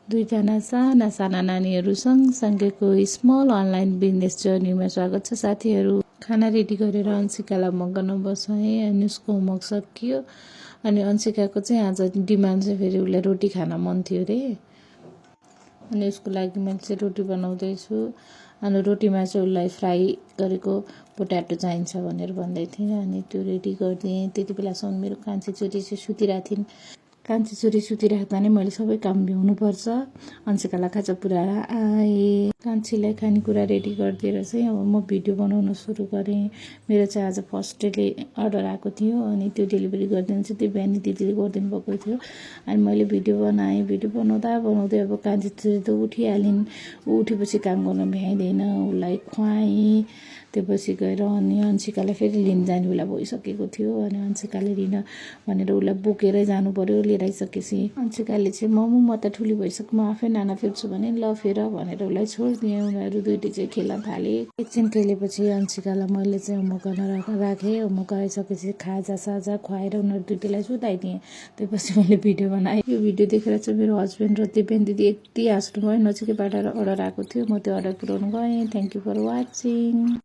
दुईजना साना साना नानीहरू सँगसँगैको स्मल अनलाइन बिजनेस जर्नीमा स्वागत छ साथीहरू। खाना रेडी गरेर अंशिकालाई मगाउन बसाएँ अनि उसको होमवर्क सकियो। अनि अंशिकाको चाहिँ आज डिमान्ड चाहिँ फेरि उसलाई रोटी खान मन थियो रे। अनि उसको लागि मैले चाहिँ रोटी बनाउँदैछु। अनि रोटीमा चाहिँ उसलाई फ्राई गरेको पोट्याटो चाहिन्छ भनेर भन्दै थिएँ। अनि त्यो रेडी गरिदिएँ। त्यति बेलासम्म मेरो कान्छी छोरी चाहिँ सुतिरहेको थिइन्। कान्छी छोरी सुतिराख्दा नै मैले सबै काम भ्याउनुपर्छ। अंशिकालाई खाजा पुऱ्याएर आएँ। कान्छीलाई खानेकुरा रेडी गरिदिएर चाहिँ अब म भिडियो बनाउन सुरु गरेँ। मेरो चाहिँ आज फर्स्ट डेले अर्डर आएको थियो अनि त्यो डेलिभरी गरिदिनु चाहिँ त्यो बिहानी दिदीले गरिदिनु भएको थियो। अनि मैले भिडियो बनाएँ। भिडियो बनाउँदै अब कान्छी छोरी त उठिहालिन्। उठेपछि काम गर्न भ्याइँदैन। उसलाई खुवाएँ। त्योपछि गएर अनि अंशिकालाई फेरि लिन जाने बेला भइसकेको थियो। अनि अंशिकाले लिन भनेर उसलाई बोकेरै जानु पर्यो। लिएर आइसकेपछि अंशिकाले चाहिँ म त ठुली भइसक्यो म आफै नाना फेर्छु भने ल फेर भनेर उसलाई छोडिदिएँ। उनीहरू दुईटी चाहिँ खेल्न थाले। एकछिन खेलेपछि अंशिकालाई मैले चाहिँ होमवर्क गर्न राखेँ। होमवर्क गरिसकेपछि खाजा साजा खुवाएर उनीहरू दुईटीलाई सुताइदिएँ। त्यसपछि मैले भिडियो बनाएँ। यो भिडियो देखेर चाहिँ मेरो हस्बेन्ड र दिपेन दिदी यति हाँस्नु भयो। नजिकैबाट अर्डर आएको थियो। म त्यो अर्डर पुऱ्याउन गएँ। Thank you for watching.